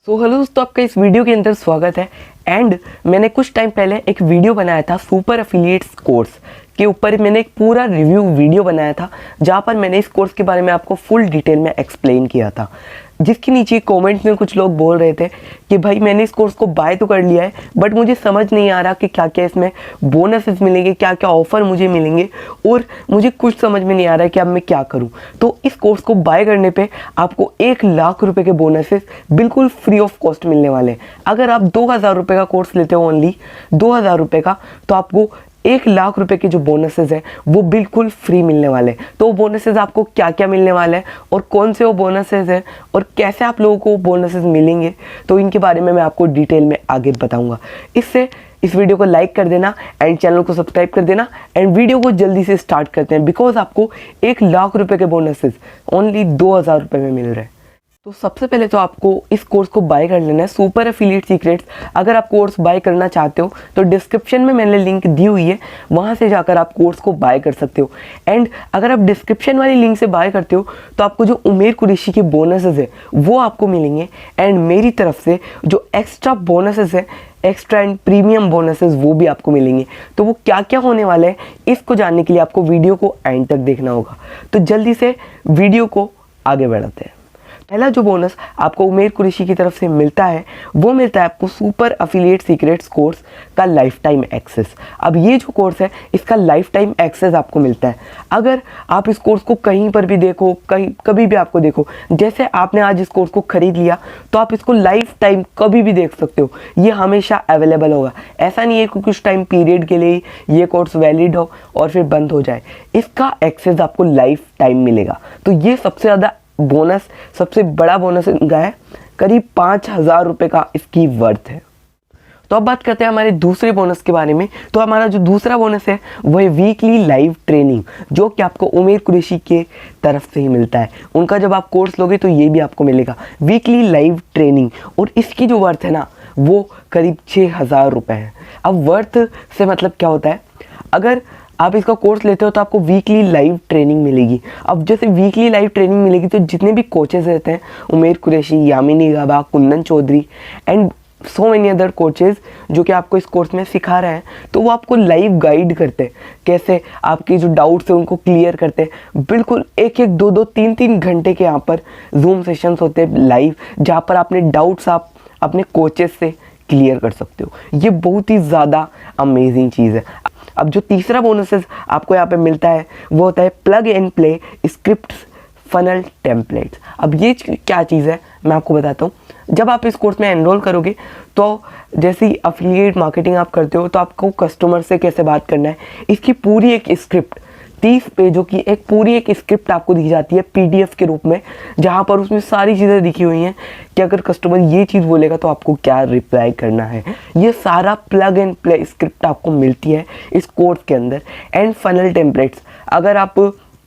Hello दोस्तों, आपका इस वीडियो के अंदर स्वागत है। एंड मैंने कुछ टाइम पहले एक वीडियो बनाया था सुपर एफिलिएट्स कोर्स के ऊपर। मैंने एक पूरा रिव्यू वीडियो बनाया था जहाँ पर मैंने इस कोर्स के बारे में आपको फुल डिटेल में एक्सप्लेन किया था, जिसके नीचे कमेंट्स में कुछ लोग बोल रहे थे कि भाई मैंने इस कोर्स को बाय तो कर लिया है बट मुझे समझ नहीं आ रहा कि क्या क्या इसमें बोनसेस मिलेंगे, क्या क्या ऑफर मुझे मिलेंगे और मुझे कुछ समझ में नहीं आ रहा है कि अब मैं क्या करूं। तो इस कोर्स को बाय करने पे आपको 1,00,000 रुपए के बोनसेस बिल्कुल फ्री ऑफ कॉस्ट मिलने वाले हैं। अगर आप 2,000 रुपये का कोर्स लेते हो, ओनली 2,000 रुपये का, तो आपको 1,00,000 रुपए के जो बोनसेस हैं वो बिल्कुल फ्री मिलने वाले हैं। तो वो बोनसेस आपको क्या क्या मिलने वाले हैं और कौन से वो बोनसेस हैं और कैसे आप लोगों को बोनसेस मिलेंगे, तो इनके बारे में मैं आपको डिटेल में आगे बताऊंगा। इससे इस वीडियो को लाइक कर देना एंड चैनल को सब्सक्राइब कर देना एंड वीडियो को जल्दी से स्टार्ट करते हैं, बिकॉज आपको 1,00,000 रुपए के बोनसेस ओनली 2,000 रुपये में मिल रहे हैं। तो सबसे पहले तो आपको इस कोर्स को बाय कर लेना है, सुपर एफिलिएट सीक्रेट्स। अगर आप कोर्स बाय करना चाहते हो तो डिस्क्रिप्शन में मैंने लिंक दी हुई है, वहाँ से जाकर आप कोर्स को बाय कर सकते हो। एंड अगर आप डिस्क्रिप्शन वाली लिंक से बाय करते हो तो आपको जो उमेर कुरैशी के बोनसेस है वो आपको मिलेंगे एंड मेरी तरफ से जो एक्स्ट्रा बोनसेस है, एक्स्ट्रा एंड प्रीमियम बोनसेस, वो भी आपको मिलेंगे। तो वो क्या क्या होने वाले हैं इसको जानने के लिए आपको वीडियो को एंड तक देखना होगा। तो जल्दी से वीडियो को आगे बढ़ाते हैं। पहला जो बोनस आपको उमेर कुरैशी की तरफ से मिलता है वो मिलता है आपको सुपर एफिलिएट सीक्रेट्स कोर्स का लाइफ टाइम एक्सेस। अब ये जो कोर्स है इसका लाइफ टाइम एक्सेस आपको मिलता है। अगर आप इस कोर्स को कहीं पर भी देखो, कभी भी आपको देखो, जैसे आपने आज इस कोर्स को खरीद लिया तो आप इसको लाइफ टाइम कभी भी देख सकते हो। ये हमेशा अवेलेबल होगा। ऐसा नहीं है कि कुछ टाइम पीरियड के लिए ये कोर्स वैलिड हो और फिर बंद हो जाए। इसका एक्सेस आपको लाइफ टाइम मिलेगा। तो ये सबसे ज़्यादा बोनस, सबसे बड़ा बोनस इनका है। करीब 5,000 रुपये का इसकी वर्थ है। तो अब बात करते हैं हमारे दूसरे बोनस के बारे में। तो हमारा जो दूसरा बोनस है वो है वीकली लाइव ट्रेनिंग, जो कि आपको उमेर कुरैशी के तरफ से ही मिलता है। उनका जब आप कोर्स लोगे तो ये भी आपको मिलेगा, वीकली लाइव ट्रेनिंग। और इसकी जो वर्थ है ना वो करीब 6,000 रुपये है। अब वर्थ से मतलब क्या होता है, अगर आप इसका कोर्स लेते हो तो आपको वीकली लाइव ट्रेनिंग मिलेगी। अब जैसे वीकली लाइव ट्रेनिंग मिलेगी तो जितने भी कोचेस रहते हैं, Umer Qureshi, Yamini Gaba, Kundan Chaudhary and so many other coaches जो कि आपको इस कोर्स में सिखा रहे हैं, तो वो आपको लाइव गाइड करते हैं, कैसे आपके जो डाउट्स हैं उनको क्लियर करते हैं। बिल्कुल 1-1, 2-2, 3-3 घंटे के यहाँ पर जूम सेशंस होते हैं लाइव, जहाँ पर अपने डाउट्स आप अपने कोचेस से क्लियर कर सकते हो। ये बहुत ही ज़्यादा अमेजिंग चीज़ है। अब जो तीसरा बोनसेस आपको यहाँ पे मिलता है वो होता है plug and play script funnel templates. अब ये क्या चीज़ है मैं आपको बताता हूँ। जब आप इस कोर्स में एनरोल करोगे तो जैसे ही अफिलिएट मार्केटिंग आप करते हो तो आपको कस्टमर से कैसे बात करना है, इसकी पूरी एक स्क्रिप्ट 30 पेजों की एक स्क्रिप्ट आपको दी जाती है PDF के रूप में, जहाँ पर उसमें सारी चीज़ें लिखी हुई हैं कि अगर कस्टमर ये चीज़ बोलेगा तो आपको क्या रिप्लाई करना है। ये सारा प्लग एंड प्ले स्क्रिप्ट आपको मिलती है इस कोर्स के अंदर। एंड फनल टेम्पलेट्स, अगर आप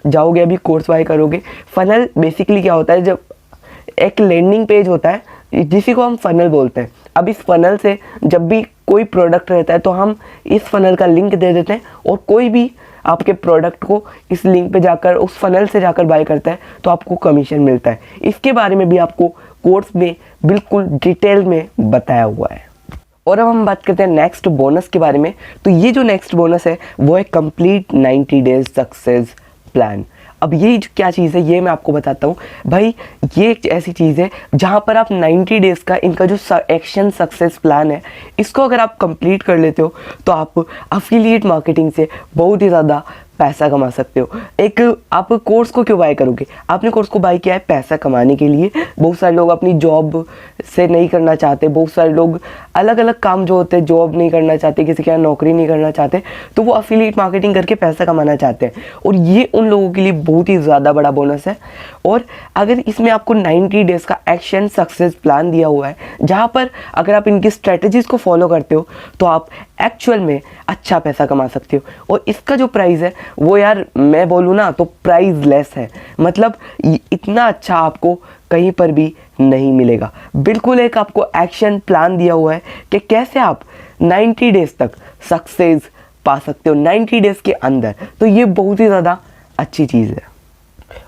जाओगे अभी कोर्स बाय करोगे, फनल बेसिकली क्या होता है, जब एक लैंडिंग पेज होता है जिसी को हम फनल बोलते हैं। अब इस फनल से जब भी कोई प्रोडक्ट रहता है तो हम इस फनल का लिंक दे देते हैं और कोई भी आपके प्रोडक्ट को इस लिंक पे जाकर, उस फनल से जाकर बाय करता है तो आपको कमीशन मिलता है। इसके बारे में भी आपको कोर्स में बिल्कुल डिटेल में बताया हुआ है। और अब हम बात करते हैं नेक्स्ट बोनस के बारे में। तो ये जो नेक्स्ट बोनस है वो है कंप्लीट 90 डेज सक्सेस प्लान। अब ये क्या चीज़ है ये मैं आपको बताता हूँ भाई। ये एक ऐसी चीज़ है जहाँ पर आप 90 डेज़ का इनका जो एक्शन सक्सेस प्लान है, इसको अगर आप कंप्लीट कर लेते हो तो आप अफिलिएट मार्केटिंग से बहुत ही ज़्यादा पैसा कमा सकते हो। एक आप कोर्स को क्यों बाय करोगे, आपने कोर्स को बाय किया है पैसा कमाने के लिए। बहुत सारे लोग अपनी जॉब से नहीं करना चाहते, बहुत सारे लोग अलग अलग काम जो होते हैं जॉब नहीं करना चाहते, किसी के यहाँ नौकरी नहीं करना चाहते, तो वो अफिलिएट मार्केटिंग करके पैसा कमाना चाहते हैं। और ये उन लोगों के लिए बहुत ही ज़्यादा बड़ा बोनस है। और अगर इसमें आपको 90 डेज़ का एक्शन सक्सेस प्लान दिया हुआ है, जहाँ पर अगर आप इनकी स्ट्रेटजीज़ को फॉलो करते हो तो आप एक्चुअल में अच्छा पैसा कमा सकते हो। और इसका जो प्राइस है वो यार मैं बोलूँ ना तो प्राइसलेस है। मतलब इतना अच्छा आपको कहीं पर भी नहीं मिलेगा। बिल्कुल एक आपको एक्शन प्लान दिया हुआ है कि कैसे आप 90 डेज़ तक सक्सेस पा सकते हो 90 डेज़ के अंदर। तो ये बहुत ही ज़्यादा अच्छी चीज़ है।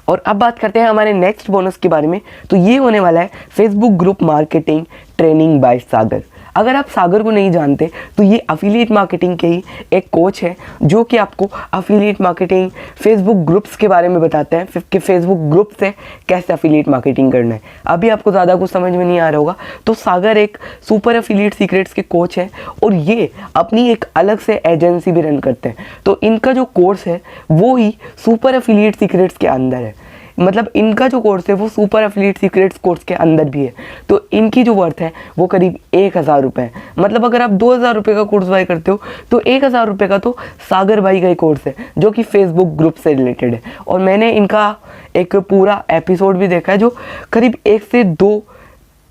और अब बात करते हैं हमारे नेक्स्ट बोनस के बारे में। तो ये होने वाला है Facebook group marketing training by Sagar. अगर आप सागर को नहीं जानते तो ये अफिलिएट मार्केटिंग के ही एक कोच है जो कि आपको अफिलिएट मार्केटिंग फेसबुक ग्रुप्स के बारे में बताते हैं कि फेसबुक ग्रुप से कैसे अफिलिएट मार्केटिंग करना है। अभी आपको ज़्यादा कुछ समझ में नहीं आ रहा होगा, तो सागर एक सुपर अफिलिएट सीक्रेट्स के कोच है और ये अपनी एक अलग से एजेंसी भी रन करते हैं। तो इनका जो कोर्स है वो ही सुपर अफिलिएट सीक्रेट्स के अंदर है, मतलब इनका जो कोर्स है वो सुपर एफिलिएट सीक्रेट्स कोर्स के अंदर भी है। तो इनकी जो वर्थ है वो करीब 1000 रुपये है। मतलब अगर आप 2000 रुपये का कोर्स बाय करते हो तो 1000 रुपये का तो सागर भाई का ही कोर्स है जो कि फेसबुक ग्रुप से रिलेटेड है। और मैंने इनका एक पूरा एपिसोड भी देखा है जो करीब 1 से 2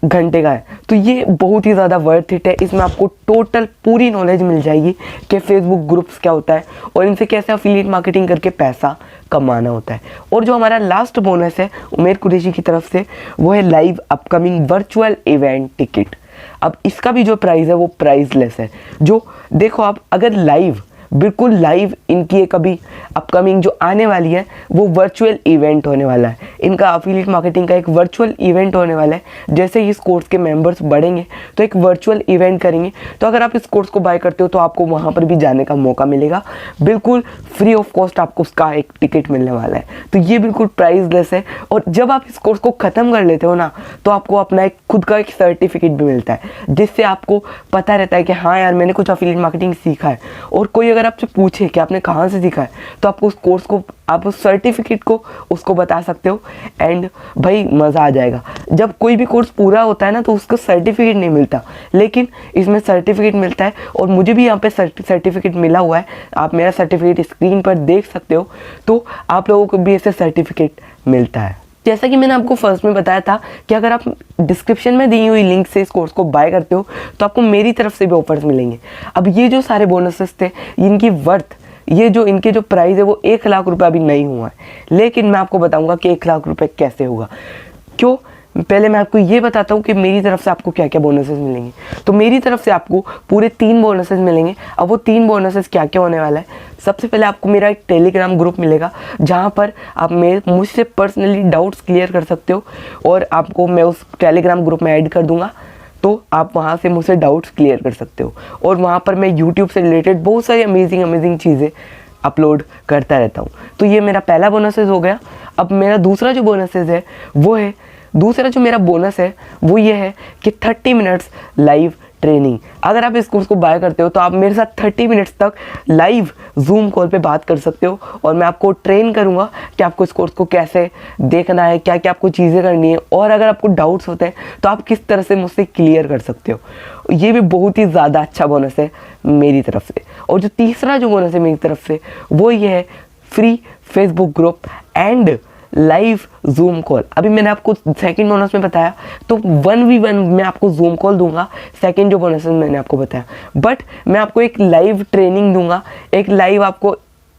घंटे का है। तो ये बहुत ही ज़्यादा वर्थ इट है। इसमें आपको टोटल पूरी नॉलेज मिल जाएगी कि फेसबुक ग्रुप्स क्या होता है और इनसे कैसे अफिलिएट मार्केटिंग करके पैसा कमाना होता है। और जो हमारा लास्ट बोनस है उमेर कुरैशी की तरफ से वो है live upcoming virtual event ticket. अब इसका भी जो प्राइस है वो प्राइसलेस है। जो देखो आप अगर लाइव बिल्कुल लाइव इनकी एक अभी अपकमिंग जो आने वाली है वो वर्चुअल इवेंट होने वाला है। इनका अफिलिएट मार्केटिंग का एक वर्चुअल इवेंट होने वाला है। जैसे ही इस कोर्स के मेंबर्स बढ़ेंगे तो एक वर्चुअल इवेंट करेंगे। तो अगर आप इस कोर्स को बाय करते हो तो आपको वहाँ पर भी जाने का मौका मिलेगा, बिल्कुल फ्री ऑफ कॉस्ट आपको उसका एक टिकट मिलने वाला है। तो ये बिल्कुल प्राइसलेस है। और जब आप इस कोर्स को ख़त्म कर लेते हो ना तो आपको अपना एक खुद का एक सर्टिफिकेट भी मिलता है जिससे आपको पता रहता है कि हाँ यार मैंने कुछ अफिलिएट मार्केटिंग सीखा है। और कोई अगर आपसे पूछे कि आपने कहाँ से सीखा है तो आपको उस कोर्स को आप उस सर्टिफिकेट को उसको बता सकते हो एंड भाई मज़ा आ जाएगा। जब कोई भी कोर्स पूरा होता है ना तो उसका सर्टिफिकेट नहीं मिलता, लेकिन इसमें सर्टिफिकेट मिलता है। और मुझे भी यहाँ पे सर्टिफिकेट मिला हुआ है, आप मेरा सर्टिफिकेट स्क्रीन पर देख सकते हो। तो आप लोगों को भी ऐसे सर्टिफिकेट मिलता है। जैसा कि मैंने आपको फर्स्ट में बताया था कि अगर आप डिस्क्रिप्शन में दी हुई लिंक से इस कोर्स को बाय करते हो तो आपको मेरी तरफ से भी ऑफर्स मिलेंगे। अब ये जो सारे बोनसेस थे इनकी वर्थ, ये जो इनके जो प्राइस है वो 1 लाख रुपये अभी नहीं हुआ है, लेकिन मैं आपको बताऊंगा कि 1 लाख रुपये कैसे होगा। क्यों, पहले मैं आपको ये बताता हूँ कि मेरी तरफ से आपको क्या क्या बोनसेस मिलेंगे। तो मेरी तरफ से आपको पूरे 3 बोनसेस मिलेंगे। अब वो 3 बोनसेस क्या क्या होने वाला है, सबसे पहले आपको मेरा एक टेलीग्राम ग्रुप मिलेगा जहाँ पर आप मुझसे पर्सनली डाउट्स क्लियर कर सकते हो और आपको मैं उस टेलीग्राम ग्रुप में ऐड कर दूँगा। तो आप वहाँ से मुझसे डाउट्स क्लियर कर सकते हो। और वहाँ पर मैं यूट्यूब से रिलेटेड बहुत सारी अमेजिंग चीज़ें अपलोड करता रहता हूँ। तो ये मेरा पहला बोनसेस हो गया। अब मेरा दूसरा जो बोनसेस है वो है, दूसरा जो मेरा बोनस है वो ये है कि 30 मिनट्स लाइव ट्रेनिंग। अगर आप इस कोर्स को बाय करते हो तो आप मेरे साथ 30 मिनट्स तक लाइव जूम कॉल पे बात कर सकते हो और मैं आपको ट्रेन करूंगा कि आपको इस कोर्स को कैसे देखना है, क्या क्या आपको चीज़ें करनी है, और अगर आपको डाउट्स होते हैं तो आप किस तरह से मुझसे क्लियर कर सकते हो। ये भी बहुत ही ज़्यादा अच्छा बोनस है मेरी तरफ से। और जो तीसरा जो बोनस है मेरी तरफ से वो ये है free Facebook group and live zoom call. अभी मैंने आपको सेकंड बोनस में बताया तो 1v1 मैं आपको जूम कॉल दूंगा, सेकंड जो बोनस मैंने आपको बताया, बट मैं आपको एक लाइव ट्रेनिंग दूंगा, एक लाइव आपको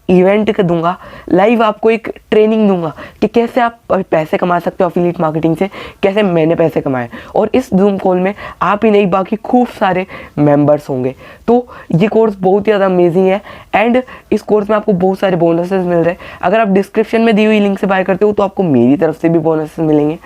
इवेंट का दूंगा, लाइव आपको एक ट्रेनिंग दूंगा कि कैसे आप पैसे कमा सकते हो अफिलिएट मार्केटिंग से, कैसे मैंने पैसे कमाए। और इस जूम कॉल में आप ही नहीं बाकी खूब सारे मेंबर्स होंगे। तो ये कोर्स बहुत ही ज़्यादा अमेजिंग है एंड इस कोर्स में आपको बहुत सारे बोनसेस मिल रहे हैं। अगर आप डिस्क्रिप्शन में दी हुई लिंक से बाय करते हो तो आपको मेरी तरफ से भी बोनसेस मिलेंगे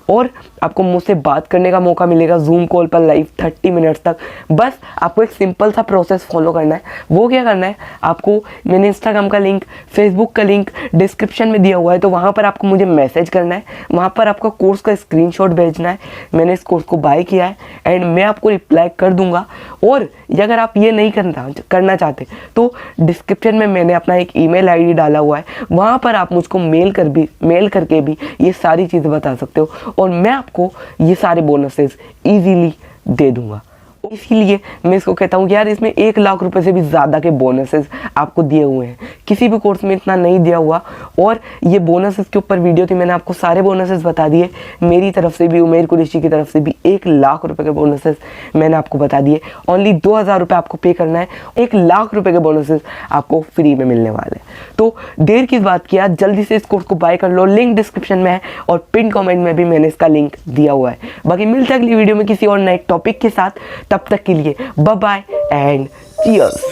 और आपको मुझसे बात करने का मौका मिलेगा जूम कॉल पर लाइव 30 मिनट्स तक। बस आपको एक सिंपल सा प्रोसेस फॉलो करना है। वो क्या करना है, आपको मैंने इंस्टाग्राम का लिंक, फेसबुक का लिंक डिस्क्रिप्शन में दिया हुआ है, तो वहाँ पर आपको मुझे मैसेज करना है, वहाँ पर आपका कोर्स का स्क्रीनशॉट भेजना है, मैंने इस कोर्स को बाय किया है एंड मैं आपको रिप्लाई कर दूंगा। और अगर आप ये नहीं करना चाहते तो डिस्क्रिप्शन में मैंने अपना एक ईमेल आईडी डाला हुआ है, वहाँ पर आप मुझको मेल करके भी ये सारी चीज़ें बता सकते हो और मैं आपको ये सारे बोनसेस ईजीली दे दूंगा। इसीलिए मैं इसको कहता हूँ कि यार इसमें 1 लाख रुपए से भी ज़्यादा के बोनसेस आपको दिए हुए हैं, किसी भी कोर्स में इतना नहीं दिया हुआ। और ये बोनसेस के ऊपर वीडियो थी, मैंने आपको सारे बोनसेस बता दिए, मेरी तरफ से भी उमेर कुरैशी की तरफ से भी 1 लाख रुपए के बोनसेस मैंने आपको बता दिए। ओनली 2000 रुपये आपको पे करना है, 1 लाख रुपए के बोनसेस आपको फ्री में मिलने वाले हैं। तो देर किस बात की, आज जल्दी से इस कोर्स को बाय कर लो, लिंक डिस्क्रिप्शन में है और पिन कमेंट में भी मैंने इसका लिंक दिया हुआ है। बाकी मिलते हैं अगली वीडियो में किसी और नए टॉपिक के साथ, तब तक के लिए बाय बाय एंड चीयर्स।